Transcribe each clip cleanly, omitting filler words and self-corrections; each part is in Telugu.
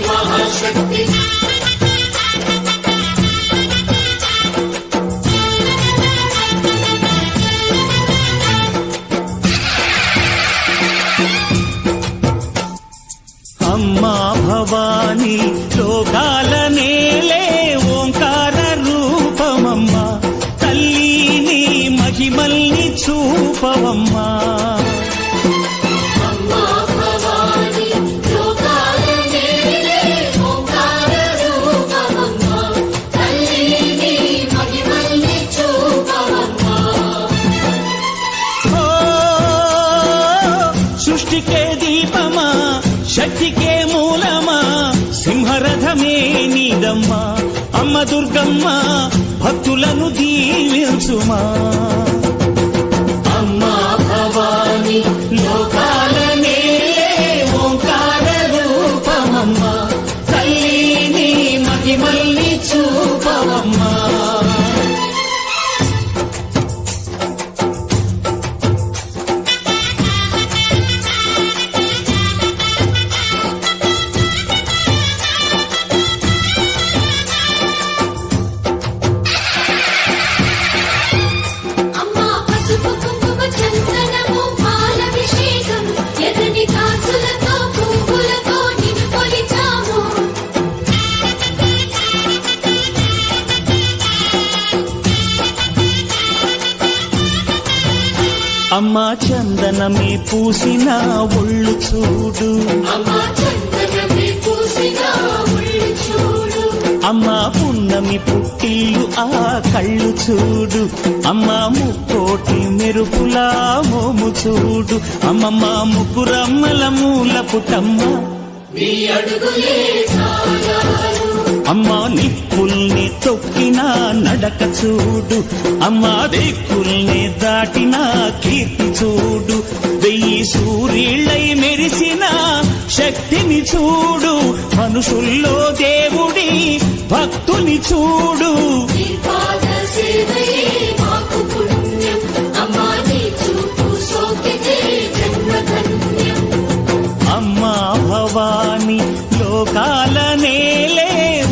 మహాశక్తి అమ్మా భవాని లోకాల నేలే ఓంకార రూపమమ్మా తల్లిని మహిమల్ని చూపవమ్మా సృష్టికే దీపమా శక్తికే మూలమా సింహరథమే నీదమ్మా అమ్మ దుర్గమ్మ భక్తులను దీవించుమా అమ్మా భవాని లోకాల నేలే ఓంకార రూపమమ్మా తల్లిని మహిమల్ని చూపవమ్మా అమ్మా చందనమే పూసిన ఒళ్ళు చూడు అమ్మా పున్నమి పుట్టిల్లు ఆ కళ్ళు చూడు అమ్మా ముక్కోటి మెరుపులా మోము చూడు అమ్మమ్మ ముగ్గురమ్మల మూల పుట్టమ్మ అమ్మా నిప్పుల్ని తొక్కిన నడక చూడు అమ్మా దిక్కుల్ని దాటిన కీర్తి చూడు 1000 సూర్యుళ్ళై మెరిసిన శక్తిని చూడు మనుషుల్లో దేవుడి భక్తుని చూడు అమ్మా భవాని లోకాల నేలే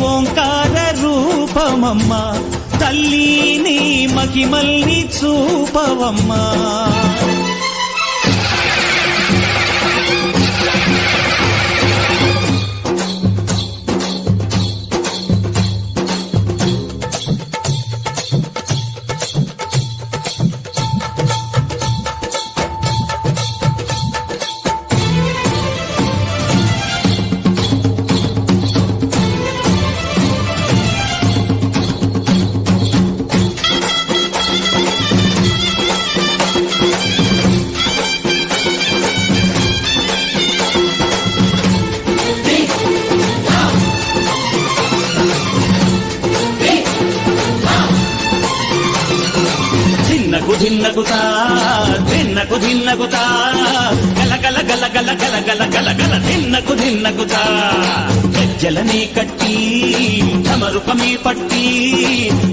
ఓంకార రూపమమ్మా తల్లిని మహిమల్ని చూపవమ్మా ధిన్నకుతా ధిన్నకు ధిన్నకుతా గల గల గల గల గల గల గల గల ధిన్నకుతా గజ్జలనే కట్టి తమరుపమే పట్టి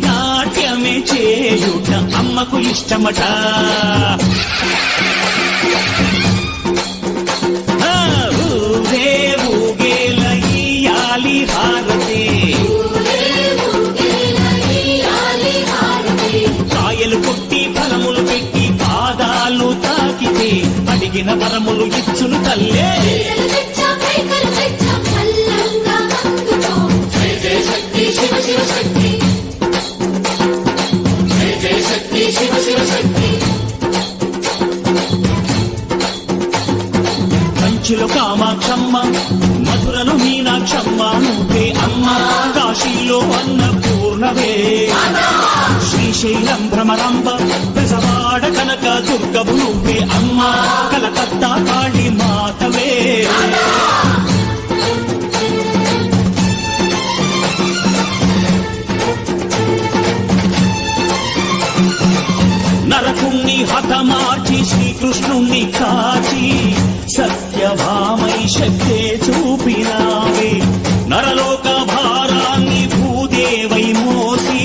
నాట్యమే చేయుట అమ్మకు ఇష్టమట ఊగే ఊగేల ఇయ్యాలి హారతి కాయలు కొట్టి ఫలములు పెట్టి పాదాలు తాకితే అడిగిన వరములు ఇచ్చును తల్లే కంచిలో కామాక్షమ్మ మధురలో మీనాక్షమ్మ నువ్వే అమ్మ కాశీలో అన్నపూర్ణవే శ్రీశైలం భ్రమరాంబ పెసవాడ కనక దుర్గవు నువ్వే అమ్మ కలకత్తా కాళీ మాతవే నరకుణ్ణి హతమార్చి శ్రీకృష్ణుణ్ణి కాచి సత్యభామై శక్తే చూపినావే నరలోక భారాన్ని భూదేవై మోసి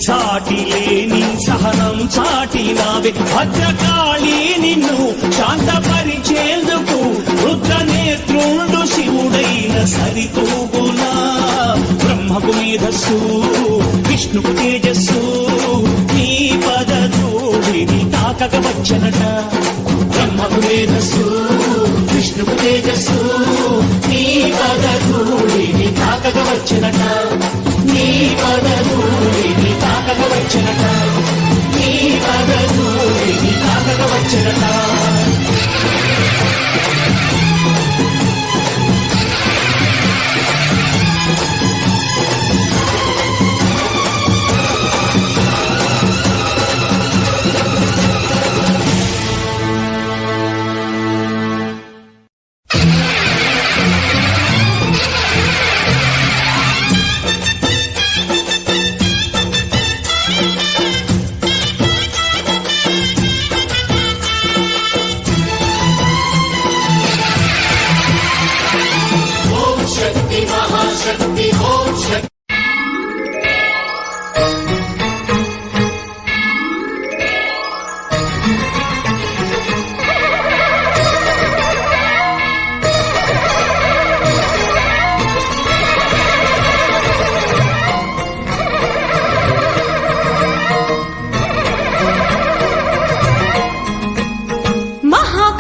చాటి లేని సహనం చాటినావే భద్రకాళి నిన్ను శాంతపరిచేందుకు రుద్రనేత్రుండు శివుడైన సరితూగులా బ్రహ్మకు మేధస్సు విష్ణుకు తేజస్సు నీ పదధూళిని తాకక వచ్చనట బ్రహ్మకు మేధస్సు విష్ణుకు తేజస్సు నీ పదధూళిని తాకక వచ్చనట నీ పదధూళిని తాకక వచ్చనట నీ పదధూళిని తాకక వచ్చనట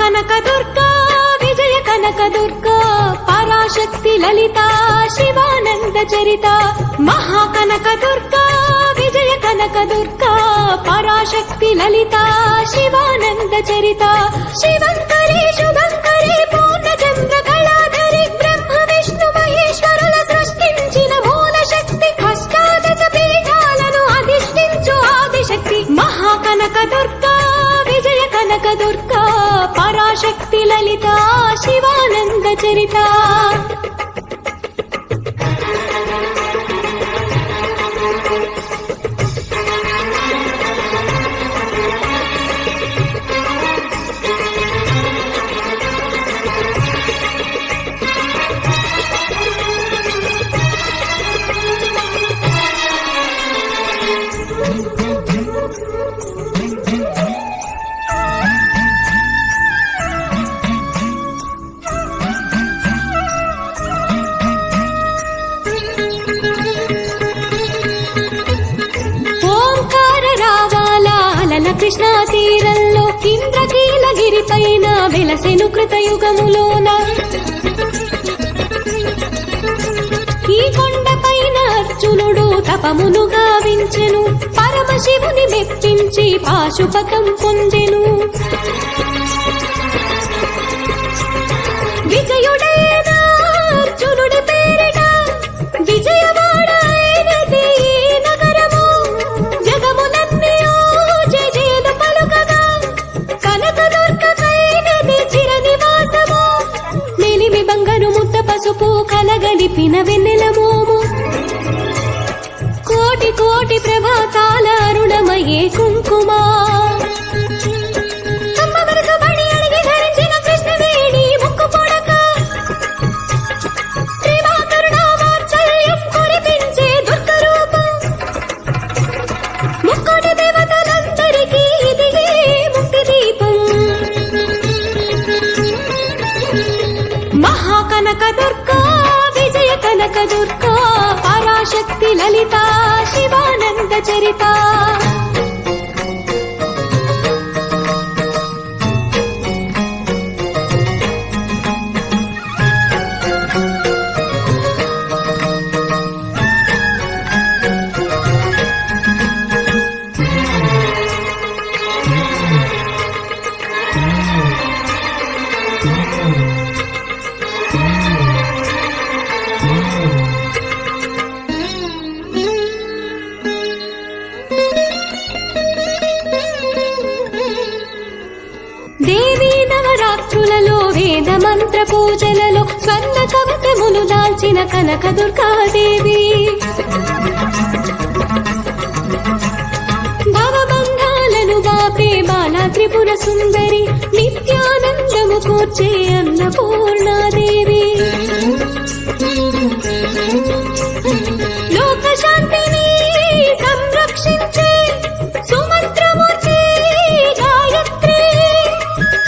కనకదుర్గా విజయ కనకదుర్గా పరాశక్తి లలిత శివానంద చరిత మహాకనకదుర్గా విజయ కనకదుర్గా పరాశక్తి లలిత శివానంద చరిత శివంకరి శుభంకరి పూర్ణ చంద్ర కళాధరి బ్రహ్మ విష్ణు మహేశ్వరుల సృష్టించిన మూల శక్తి అష్టాదశ పీఠాలను అధిష్ఠించు ఆదిశక్తి మహాకనకదుర్గా విజయ కనకదుర్గా పరాశక్తి లలిత శివానంద చరిత కృష్ణా తీరంలో ఇంద్రకీలగిరి పైన వెలసెను కృతయుగములోన ఈ కొండ పైన అర్జునుడు తపమును గావించెను పరమశివుని మెప్పించి పాశుపతం పొందెను విజయుడైన అర్జునుడి పేరిట విజయవాడ అయినది నగరము జగములన్నీ పసుపు కలగలిపిన వెన్నెల మోము కోటి కోటి ప్రభాతాల అరుణమయే కుంకుమా అమ్మ మనసు బడి అడిగి ధరించిన కృష్ణవేణి ముక్కు పొడక ప్రేమ కరుణ వాత్సల్యం కురిపించే దుర్గ రూపం ముక్కోటి దేవతలందరికీ ఇదిగే ముక్తి దీపం మహాకనకదుర్గా విజయ కనకదుర్గా పరాశక్తి లలిత శివానంద చరిత నవరాత్రులలో వేద మంత్ర పూజలలో స్వర్ణ కవచములు దాల్చిన కనక దుర్గాదేవి భవబంధాలను బాపే బాలా త్రిపుర సుందరి నిత్యానందము కూర్చే అన్నపూర్ణాదేవి లోక శాంతిని సంరక్షించే సుమంత్రమూర్తి గాయత్రి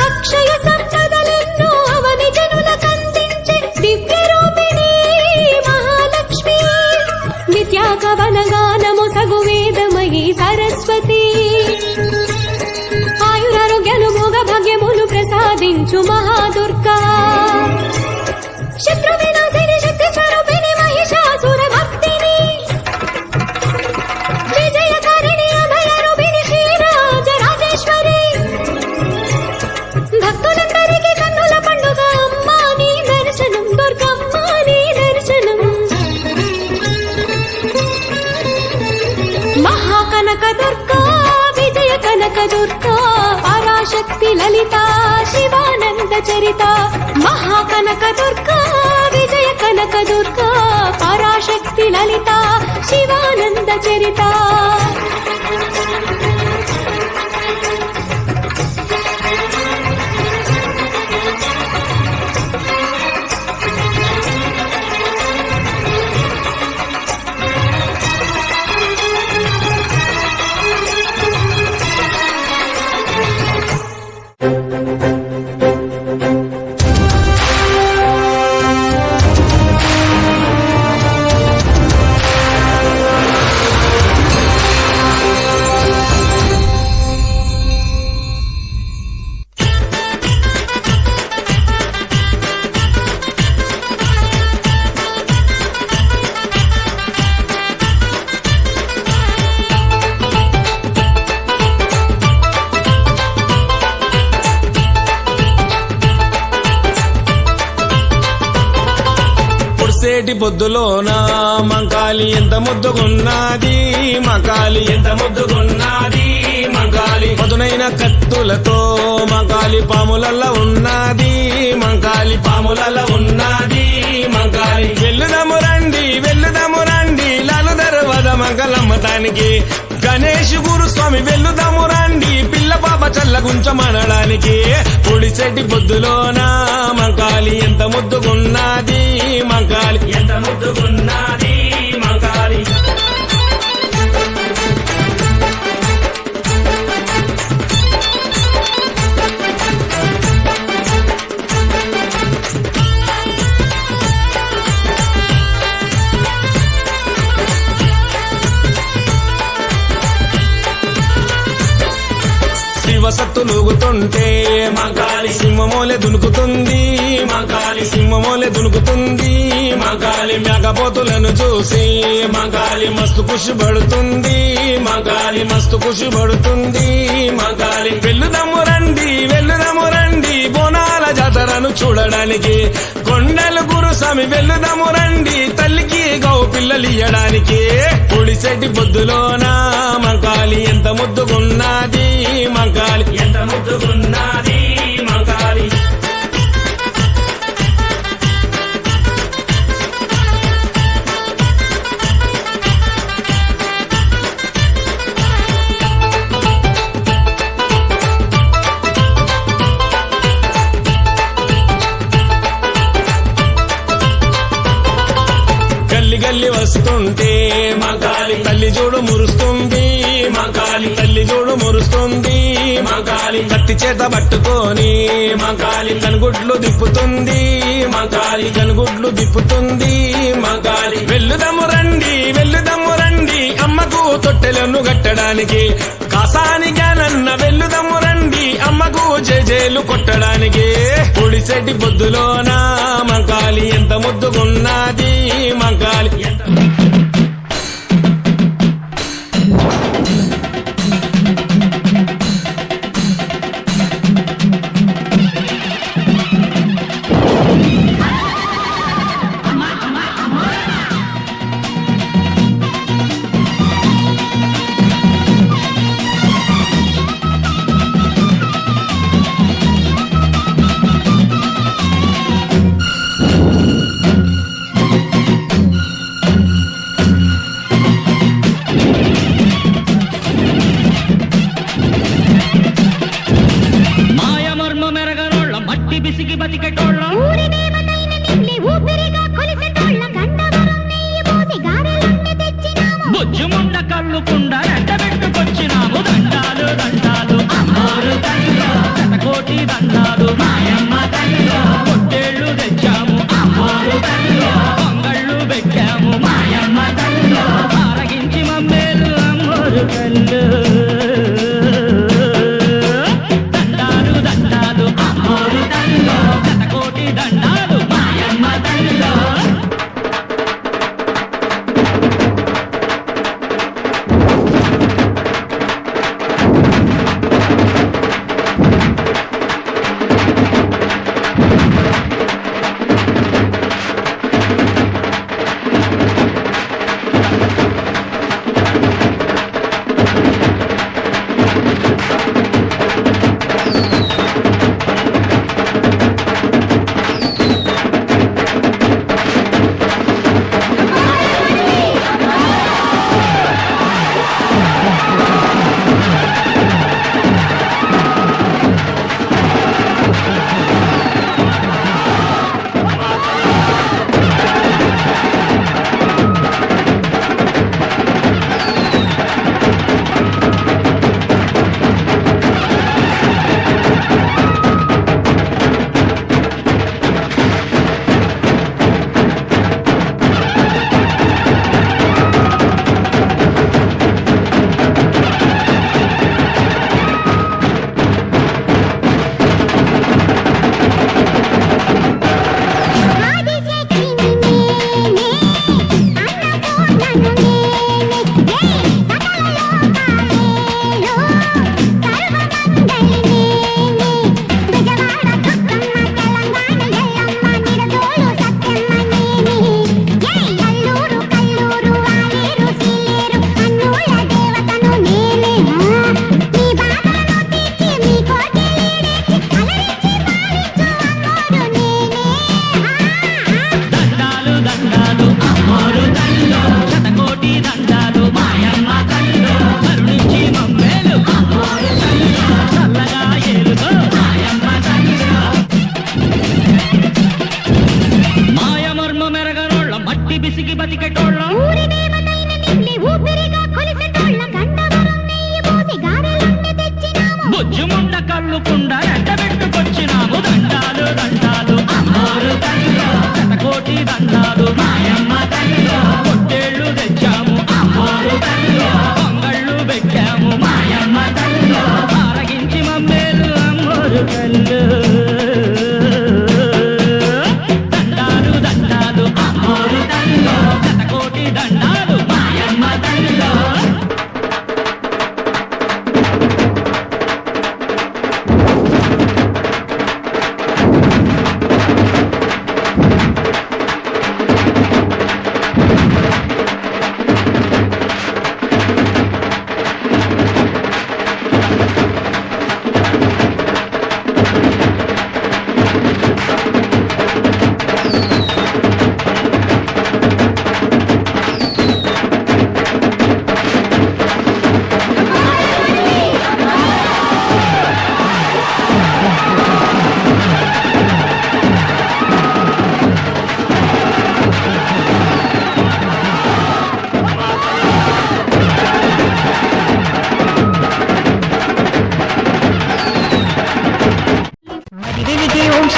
అక్షయ సంపదలెన్నో అవని జనుల కందించే దివ్య రూపిణి రక్షించు మహాదుర్గా శత్రు వినాశిని శక్తి స్వరూపిణి మహిషాసురమర్దిని విజయకారిణి అభయరూపిణి శ్రీరాజరాజేశ్వరి భక్తులందరికీ కన్నుల పండుగ అమ్మా నీ దర్శనం దుర్గమ్మ నీ దర్శనం మహాకనక దుర్గా విజయ కనక దుర్గా పరాశక్తి లలిత శివానంద చరిత మహాకనక దుర్గా విజయ కనక దుర్గా పరాశక్తి లలిత శివానంద చరిత సేటి పొద్దులోన మంకాలి ఎంత ముద్దుగున్నది మంకాలి ఎంత ముద్దుగున్నది మంకాలి పదునైన కత్తులతో మంకాలి పాములల్ల ఉన్నది మంకాలి పాములల్ల ఉన్నది మంకాలి వెళ్ళుదము రండి లాలు దర్వాజ మంగళమ్మతానికి గణేష్ గురుస్వామి వెళ్ళుదము రండి పిల్ల పాప చల్లగుంచమనడానికి పొడిసెట్టి పొద్దులోన మంకాలి ఎంత ముద్దుగున్నది మంకాలి ఎంత ముద్దుగున్నది మంకాలి శివసత్తు లూగుతుంటే మంకాలి సింహమోలే దునుకుతుంది మంకాలి సింహమోలే దునుకుతుంది మంకాలి మేకపోతులను చూసి మంకాలి మస్తు ఖుషి పడుతుంది మంకాలి మస్తు ఖుషి పడుతుంది మంకాలి వెళ్ళుదము రండి బోనాల జాతరను చూడడానికి కొండల గురుస్వామి వెళ్ళుదము రండి తల్లికి గౌ పిల్లలు ఇయ్యడానికి పొడిసెట్టి పొద్దులోన మంకాలి ఎంత ముద్దుగున్నది మంకాలి ఎంత ముద్దుగున్నది మంకాలి గల్లి వస్తుంటే మంకాలి తల్లి జోడు మురుస్తుంది మంకాలి తల్లి జోడు మురుస్తుంది మంకాలి కత్తి చేత పట్టుకొని మంకాలి కనుగుడ్లు దిప్పుతుంది మంకాలి కనుగుడ్లు దిప్పుతుంది మంకాలి వెళ్ళుదము రండి అమ్మకు తొట్టెలను కట్టడానికి కాసానిగా నన్న వెళ్ళుదము రండి అమ్మకు జేజేలు కొట్టడానికి పొడిసెట్టి పొద్దులోన మంకాలి ఎంత ముద్దుగున్నది మంకాలి ఎంత దండాలు దండాలు అమ్మోరు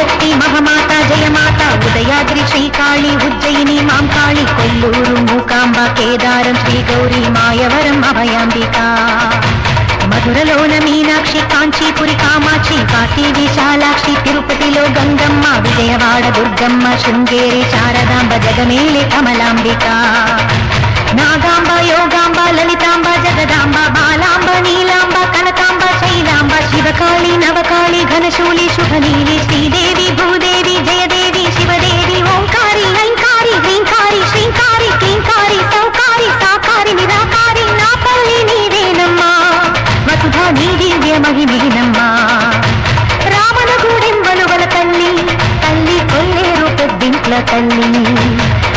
శక్తి మహమాత జయమాత ఉదయాద్రి శ్రీకాళి ఉజ్జయిని మాంకాళి కొల్లూరు మూకాంబ కేదారం శ్రీ గౌరీ మాయవరం అభయాంబిక మధురలోన మీనాక్షి కాంచీపురి కామాక్షి కాశీ విశాలాక్షి తిరుపతిలో గంగమ్మ విజయవాడ దుర్గమ్మ శృంగేరి శారదాంబ జగమేలి కమలాంబిక నాగాంబ యోగాంబ లలితాంబ జగదాంబ బాలాంబ నీలాంబ కనకాంబ శైలాంబ శివకాళి నవకాళి ఘనశూలి శుభనీలి శ్రీదేవి భూదేవి జయదేవి శివదేవి ఓంకారి ఐంకారి హ్రీంకారి శ్రీంకారి క్లీంకారి సౌకారి సాకారి నిరాకారి నా తల్లి నీవేనమ్మా వసుధ నీ దివ్య మహిమేనమ్మా రావణ గూడెంబలువల తల్లి తల్లి కొల్లేరు పెద్దింట్ల తల్లి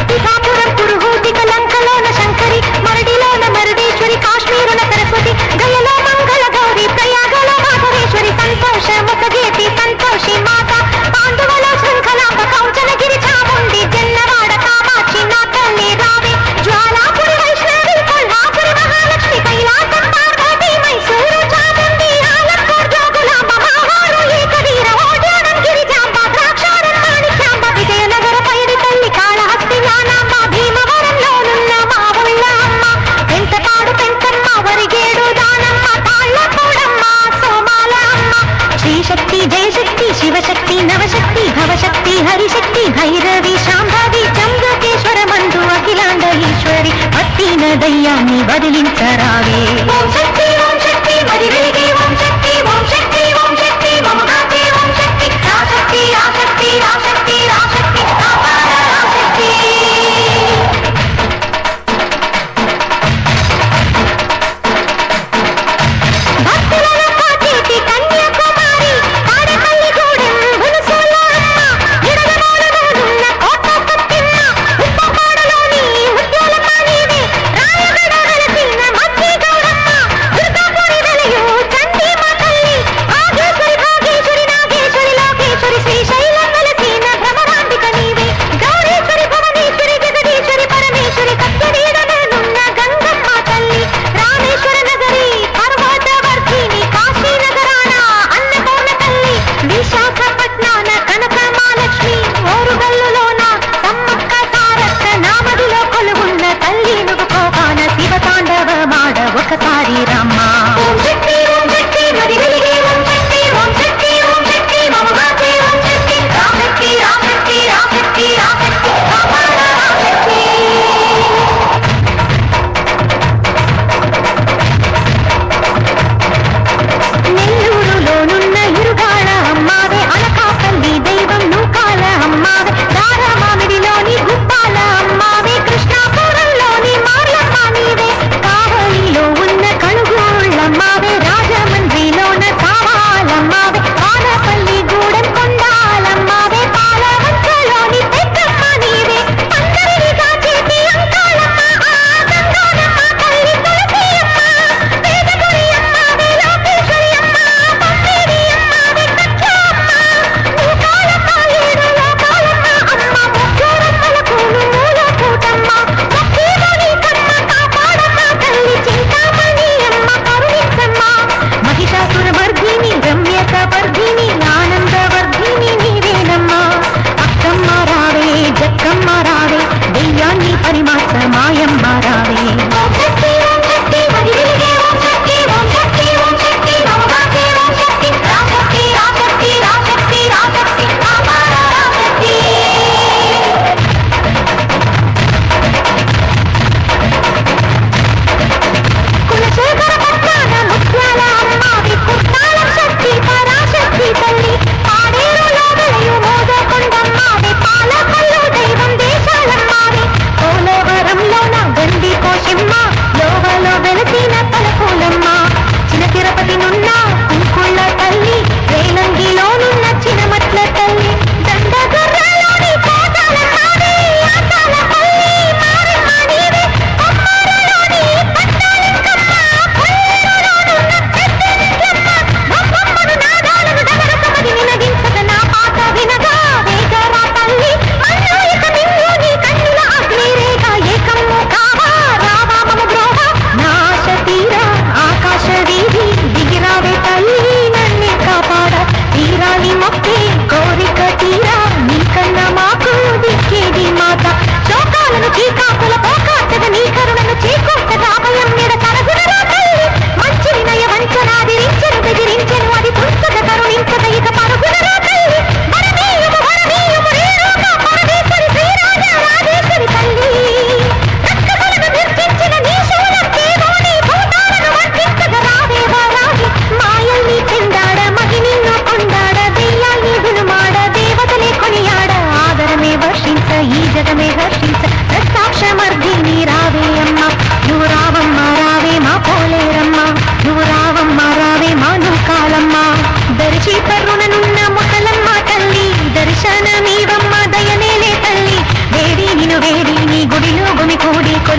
పిఠాపురం పురుహూతిక లంకలోన శంకరి మరడిలోన మరుడేశ్వరి కాశ్మీరుల సరస్వతి గయలో మంగళ గౌరి ప్రయాగలో మాధవేశ్వరి సంతోష ముసగేతి సంతోషి మాత పాండువలో శృంఖలాంబ కౌచనగిరి చాముండి జన్నవాడ కామాక్షి నా తల్లి రావే జ్వాలాపురి వైష్ణవి కొల్హాపురి మహాలక్ష్మి కైలాసం పార్వతి మైసూరు చాముండి ఆలంపూర్ జోగులాంబ మాహారు ఏకవీర ఓడ్యానం గిరిజాంబ ద్రాక్షారం మాణిక్యాంబ విజయనగర పైడి తల్లి కాళహస్తి నానాంబ భీమవరంలోనున్న మా ఊళ్ళ అమ్మ పెంటపాడు పెంకమ్మ వరిగేడు దానమ్మ తాళ్ళపూడమ్మ సోమాల అమ్మ శ్రీశక్తి జయశక్తి శివశక్తి నవశక్తి భవశక్తి హరిశక్తి భైరవి శాంభవి చంద్రకేశ్వర మందు అఖిలాండ ఈశ్వరి భక్తిన దయ్యాన్ని వదిలించరావే ఓం శక్తి మరి వెలిగే ఓం శక్తి ఓం శక్తి మమహాతే ఓం శక్తి రాశక్తి రాశక్తి రాశక్తి రాశక్తి అపార రాశక్తి భక్తులను కాచేటి కన్యాకుమారి తాడేపల్లి గూడెం భునుసూల అమ్మ నిడదవోలులోనున్న కోట సత్యమ్మ ఉప్పపాడులోని ముత్యాలమ్మ నీవే రాయగడ వెలసిన మధ్య గౌరమ్మ దుర్గాపురి వెలయు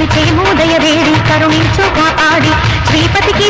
కొలిచే మూదయ వేడి కరుణించు కాపాడి శ్రీపతికి